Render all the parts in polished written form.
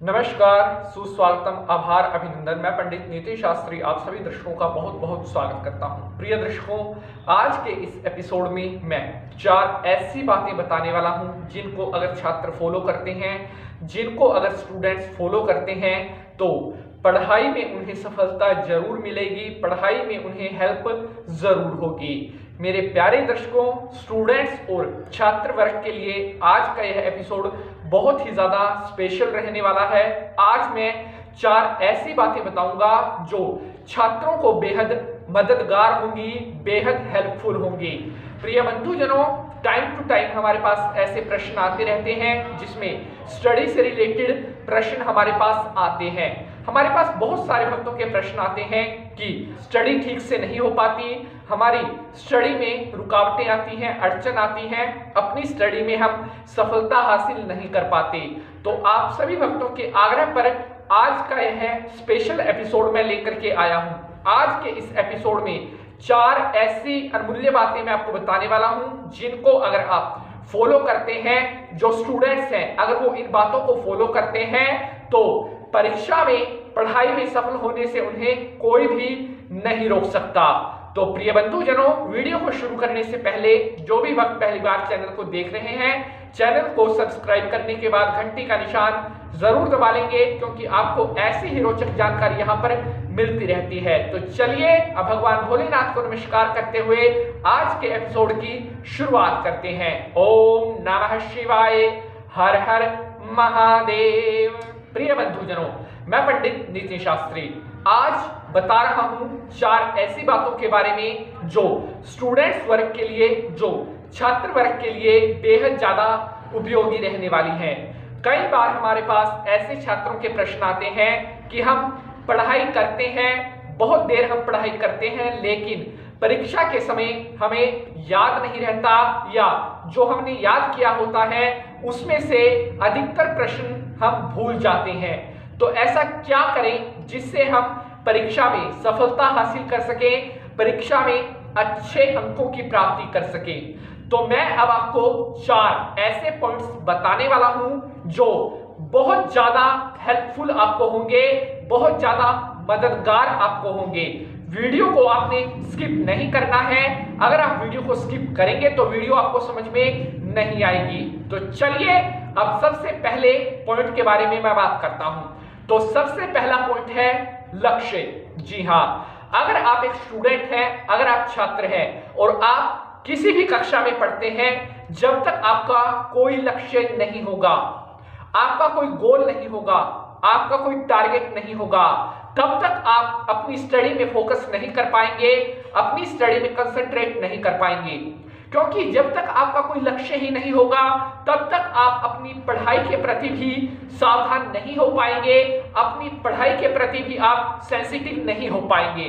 नमस्कार, सुस्वागतम, आभार, अभिनंदन। मैं पंडित नीति शास्त्री आप सभी दर्शकों का बहुत बहुत स्वागत करता हूं। प्रिय दर्शकों, आज के इस एपिसोड में मैं 4 ऐसी बातें बताने वाला हूं जिनको अगर छात्र फॉलो करते हैं, जिनको अगर स्टूडेंट्स फॉलो करते हैं तो पढ़ाई में उन्हें सफलता जरूर मिलेगी, पढ़ाई में उन्हें हेल्प जरूर होगी। मेरे प्यारे दर्शकों, स्टूडेंट्स और छात्र वर्ग के लिए आज का यह एपिसोड बहुत ही ज्यादा स्पेशल रहने वाला है। आज मैं 4 ऐसी बातें बताऊंगा जो छात्रों को बेहद मददगार होंगी, बेहद हेल्पफुल होंगी। प्रिय बंधुजनों, टाइम टू टाइम हमारे पास ऐसे प्रश्न आते रहते हैं जिसमें स्टडी से रिलेटेड प्रश्न हमारे पास आते हैं। हमारे पास बहुत सारे भक्तों के प्रश्न आते हैं कि स्टडी ठीक से नहीं हो पाती, हमारी स्टडी में रुकावटें आती हैं, अड़चन आती हैं, अपनी स्टडी में हम सफलता हासिल नहीं कर पाते। तो आप सभी भक्तों के आग्रह पर आज का यह स्पेशल एपिसोड मैं लेकर के आया हूं। आज के इस एपिसोड में 4 ऐसी अमूल्य बातें मैं आपको बताने वाला हूं जिनको अगर आप फॉलो करते हैं, जो स्टूडेंट्स हैं अगर वो इन बातों को फॉलो करते हैं तो परीक्षा में, पढ़ाई में सफल होने से उन्हें कोई भी नहीं रोक सकता। तो प्रिय बंधुजनों, वीडियो को शुरू करने से पहले जो भी वक्त पहली बार चैनल को देख रहे हैं, चैनल को सब्सक्राइब करने के बाद घंटी का निशान जरूर दबा लेंगे क्योंकि आपको ऐसी ही रोचक जानकारी यहाँ पर मिलती रहती है। तो चलिए अब भगवान भोलेनाथ को नमस्कार करते हुए आज के एपिसोड की शुरुआत करते हैं। ओम नमः शिवाय, हर हर महादेव। प्रिय बंधुजनों, मैं पंडित नीति शास्त्री आज बता रहा हूं 4 ऐसी बातों के बारे में जो स्टूडेंट्स वर्ग के लिए, जो छात्र वर्ग के लिए बेहद ज्यादा उपयोगी रहने वाली हैं। कई बार हमारे पास ऐसे छात्रों के प्रश्न आते हैं कि हम पढ़ाई करते हैं, बहुत देर हम पढ़ाई करते हैं, लेकिन परीक्षा के समय हमें याद नहीं रहता या जो हमने याद किया होता है उसमें से अधिकतर प्रश्न हम भूल जाते हैं। तो ऐसा क्या करें जिससे हम परीक्षा में सफलता हासिल कर सकें, परीक्षा में अच्छे अंकों की प्राप्ति कर सकें। तो मैं अब आपको 4 ऐसे पॉइंट्स बताने वाला हूं जो बहुत ज्यादा हेल्पफुल आपको होंगे, बहुत ज्यादा मददगार आपको होंगे। वीडियो को आपने स्किप नहीं करना है। अगर आप वीडियो को स्किप करेंगे तो वीडियो आपको समझ में नहीं आएगी। तो चलिए अब सबसे पहले पॉइंट के बारे में मैं बात करता हूं। तो सबसे पहला पॉइंट है लक्ष्य। जी हाँ, अगर आप एक स्टूडेंट हैं, अगर आप छात्र हैं और आप किसी भी कक्षा में पढ़ते हैं, जब तक आपका कोई लक्ष्य नहीं होगा, आपका कोई गोल नहीं होगा, आपका कोई टारगेट नहीं होगा, तब तक आप अपनी स्टडी में फोकस नहीं कर पाएंगे, अपनी स्टडी में कंसंट्रेट नहीं कर पाएंगे। क्योंकि जब तक आपका कोई लक्ष्य ही नहीं होगा तब तक आप अपनी पढ़ाई के प्रति भी सावधान नहीं हो पाएंगे, अपनी पढ़ाई के प्रति भी आप सेंसिटिव नहीं हो पाएंगे।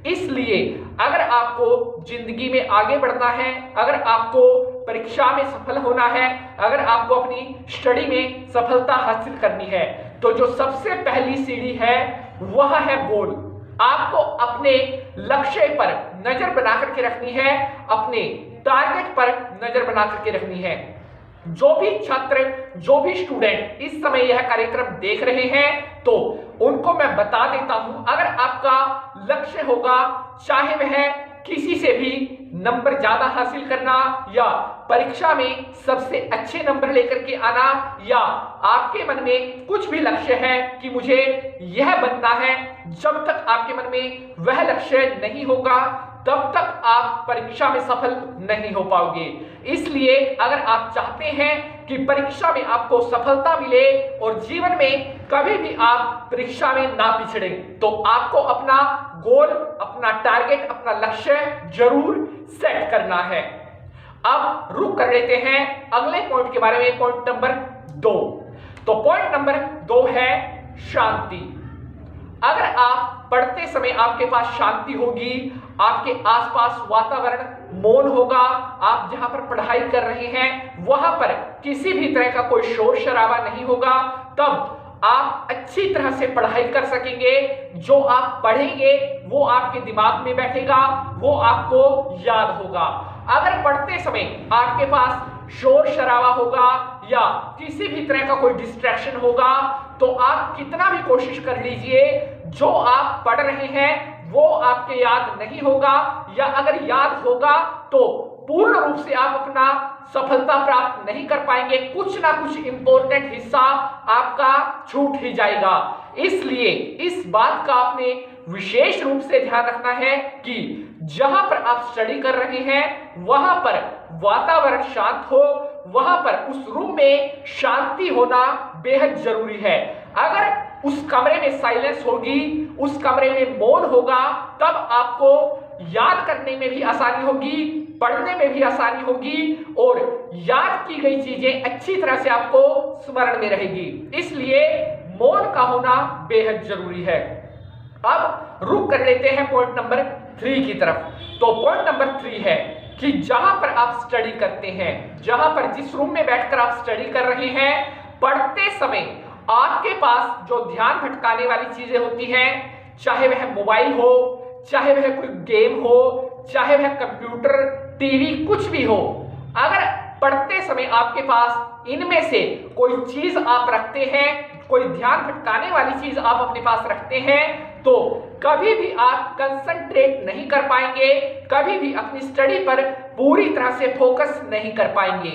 इसलिए अगर आपको जिंदगी में आगे बढ़ना है, अगर आपको परीक्षा में सफल होना है, अगर आपको अपनी स्टडी में सफलता हासिल करनी है, तो जो सबसे पहली सीढ़ी है वह है गोल। आपको अपने लक्ष्य पर नजर बना करके रखनी है, अपने टारगेट पर नजर बना करके रखनी है। जो भी छात्र, जो भी स्टूडेंट इस समय यह कार्यक्रम देख रहे हैं तो उनको मैं बता देता हूं, अगर आपका लक्ष्य होगा, चाहे वह किसी से भी नंबर ज्यादा हासिल करना या परीक्षा में सबसे अच्छे नंबर लेकर के आना, या आपके मन में कुछ भी लक्ष्य है कि मुझे यह बनना है, जब तक आपके मन में वह लक्ष्य नहीं होगा तब तक आप परीक्षा में सफल नहीं हो पाओगे। इसलिए अगर आप चाहते हैं कि परीक्षा में आपको सफलता मिले और जीवन में कभी भी आप परीक्षा में ना पिछड़े, तो आपको अपना गोल, अपना टारगेट, अपना लक्ष्य जरूर सेट करना है। अब रुक कर लेते हैं अगले पॉइंट के बारे में, पॉइंट नंबर 2। तो पॉइंट नंबर 2 है शांति। अगर आप पढ़ते समय आपके पास शांति होगी, आपके आसपास वातावरण मौन होगा, आप जहां पर पढ़ाई कर रहे हैं वहां पर किसी भी तरह का कोई शोर शराबा नहीं होगा, तब आप अच्छी तरह से पढ़ाई कर सकेंगे। जो आप पढ़ेंगे वो आपके दिमाग में बैठेगा, वो आपको याद होगा। अगर पढ़ते समय आपके पास शोर शराबा होगा या किसी भी तरह का कोई डिस्ट्रैक्शन होगा तो आप कितना भी कोशिश कर लीजिए, जो आप पढ़ रहे हैं वो आपके याद नहीं होगा, या अगर याद होगा तो पूर्ण रूप से आप अपना सफलता प्राप्त नहीं कर पाएंगे। कुछ ना कुछ इंपॉर्टेंट हिस्सा आपका छूट ही जाएगा। इसलिए इस बात का आपने विशेष रूप से ध्यान रखना है कि जहां पर आप स्टडी कर रहे हैं वहां पर वातावरण शांत हो, वहां पर उस रूम में शांति होना बेहद जरूरी है। अगर उस कमरे में साइलेंस होगी, उस कमरे में मौन होगा, तब आपको याद करने में भी आसानी होगी, पढ़ने में भी आसानी होगी और याद की गई चीजें अच्छी तरह से आपको स्मरण में रहेगी। इसलिए मौन का होना बेहद जरूरी है। अब रुक कर लेते हैं पॉइंट नंबर 3 की तरफ। तो पॉइंट नंबर 3 है कि जहां पर आप स्टडी करते हैं, जहां पर जिस रूम में बैठकर आप स्टडी कर रहे हैं, पढ़ते समय आपके पास जो ध्यान भटकाने वाली चीजें होती हैं, चाहे वह मोबाइल हो, चाहे वह कोई गेम हो, चाहे वह कंप्यूटर, टीवी, कुछ भी हो, अगर पढ़ते समय आपके पास इनमें से कोई चीज आप रखते हैं, कोई ध्यान भटकाने वाली चीज आप अपने पास रखते हैं, तो कभी भी आप कंसंट्रेट नहीं कर पाएंगे, कभी भी अपनी स्टडी पर पूरी तरह से फोकस नहीं कर पाएंगे।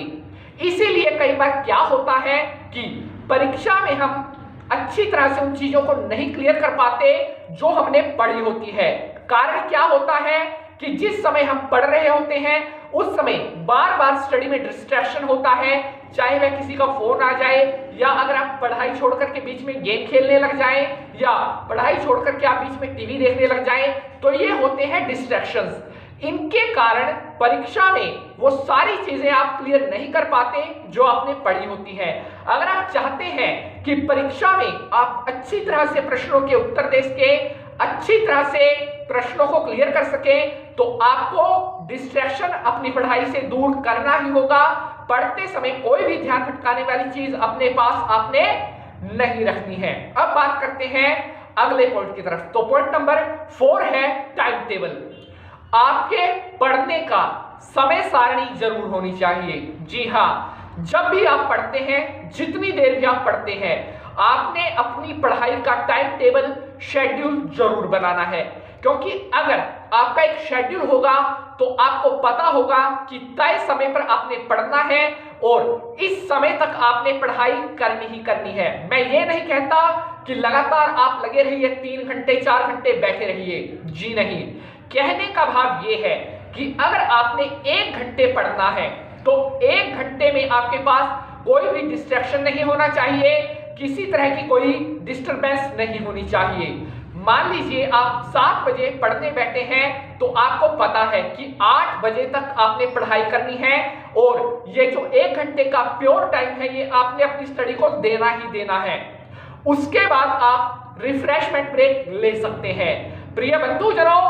इसीलिए कई बार क्या होता है कि परीक्षा में हम अच्छी तरह से उन चीजों को नहीं क्लियर कर पाते जो हमने पढ़ी होती है। कारण क्या होता है कि जिस समय हम पढ़ रहे होते हैं उस समय बार बार स्टडी में डिस्ट्रैक्शन होता है, चाहे वह किसी का फोन आ जाए, या अगर आप पढ़ाई छोड़ करके बीच में गेम खेलने लग जाएं, या पढ़ाई छोड़ करके आप बीच में टीवी देखने लग जाएं, तो ये होते हैं डिस्ट्रैक्शंस। इनके कारण परीक्षा में वो सारी चीजें आप क्लियर नहीं कर पाते जो आपने पढ़ी होती है। अगर आप चाहते हैं कि परीक्षा में आप अच्छी तरह से प्रश्नों के उत्तर दे सके, अच्छी तरह से प्रश्नों को क्लियर कर सके, तो आपको डिस्ट्रैक्शन अपनी पढ़ाई से दूर करना ही होगा। पढ़ते समय कोई भी ध्यान भटकाने वाली चीज अपने पास आपने नहीं रखनी है। अब बात करते हैं अगले पॉइंट की तरफ। तो पॉइंट नंबर 4 है टाइम टेबल। आपके पढ़ने का समय सारणी जरूर होनी चाहिए। जी हाँ, जब भी आप पढ़ते हैं, जितनी देर भी आप पढ़ते हैं, आपने अपनी पढ़ाई का टाइम टेबल, शेड्यूल जरूर बनाना है। क्योंकि अगर आपका एक शेड्यूल होगा तो आपको पता होगा कि तय समय पर आपने पढ़ना है और इस समय तक आपने पढ़ाई करनी ही करनी है। मैं ये नहीं कहता कि लगातार आप लगे रहिए, 3 घंटे 4 घंटे बैठे रहिए। जी नहीं, कहने का भाव ये है कि अगर आपने 1 घंटे पढ़ना है तो 1 घंटे में आपके पास कोई भी डिस्ट्रैक्शन नहीं होना चाहिए, किसी तरह की कोई डिस्टरबेंस नहीं होनी चाहिए। मान लीजिए आप 7 बजे पढ़ने बैठे हैं तो आपको पता है कि 8 बजे तक आपने पढ़ाई करनी है और ये जो 1 घंटे का प्योर टाइम है ये आपने अपनी स्टडी को देना ही देना है। उसके बाद आप रिफ्रेशमेंट ब्रेक ले सकते हैं। प्रिय बंधुजनों,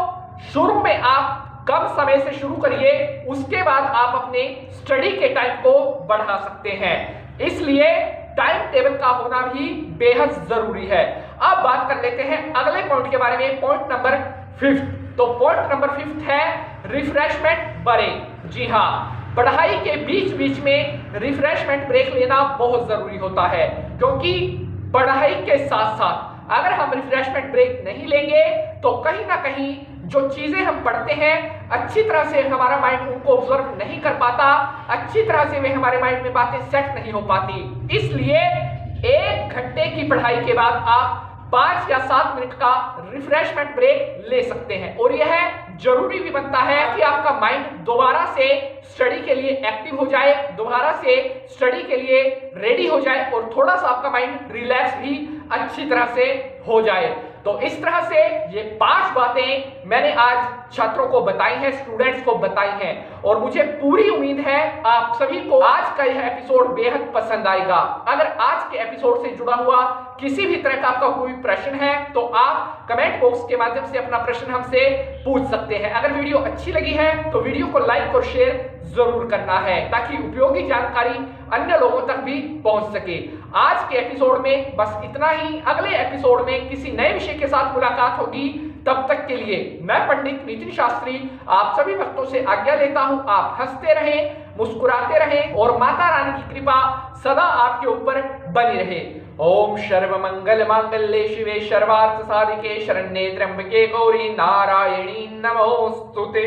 शुरू में आप कम समय से शुरू करिए, उसके बाद आप अपने स्टडी के टाइम को बढ़ा सकते हैं। इसलिए टाइम टेबल का होना भी बेहद जरूरी है। अब बात कर लेते हैं अगले पॉइंट के बारे में, पॉइंट नंबर 5। तो पॉइंट नंबर 5 है रिफ्रेशमेंट ब्रेक। जी हाँ, पढ़ाई के बीच बीच में रिफ्रेशमेंट ब्रेक लेना बहुत जरूरी होता है, क्योंकि पढ़ाई के साथ साथ अगर हम रिफ्रेशमेंट ब्रेक नहीं लेंगे तो कहीं ना कहीं जो चीजें हम पढ़ते हैं अच्छी तरह से हमारा माइंड उनको ऑब्जर्व नहीं कर पाता, अच्छी तरह से वे हमारे माइंड में बातें सेट नहीं हो पाती। इसलिए 1 घंटे की पढ़ाई के बाद आप 5 या 7 मिनट का रिफ्रेशमेंट ब्रेक ले सकते हैं। और यह जरूरी भी बनता है कि आपका माइंड दोबारा से स्टडी के लिए एक्टिव हो जाए, दोबारा से स्टडी के लिए रेडी हो जाए और थोड़ा सा आपका माइंड रिलैक्स भी अच्छी तरह से हो जाए। तो इस तरह से ये 5 बातें मैंने आज छात्रों को बताई हैं, स्टूडेंट्स को बताई हैं, और मुझे पूरी उम्मीद है आप सभी को आज का यह एपिसोड बेहद पसंद आएगा। अगर आज के एपिसोड से जुड़ा हुआ किसी भी तरह का आपका कोई प्रश्न है तो आप कमेंट बॉक्स के माध्यम से अपना प्रश्न हमसे पूछ सकते हैं। अगर वीडियो अच्छी लगी है तो वीडियो को लाइक और शेयर जरूर करना है ताकि उपयोगी जानकारी अन्य लोगों तक भी पहुंच सके। आज के एपिसोड में बस इतना ही। अगले एपिसोड में किसी नए विषय के साथ मुलाकात होगी। तब तक के लिए मैं पंडित नितिन शास्त्री आप सभी भक्तों से आज्ञा लेता हूं। आप हंसते रहें, मुस्कुराते रहें और माता रानी की कृपा सदा आपके ऊपर बनी रहे। ओम सर्वमंगल मांगल्ये शिवे सर्वार्थ साधिके शरण्ये त्र्यंबके गौरी नारायणी नमोस्तुते।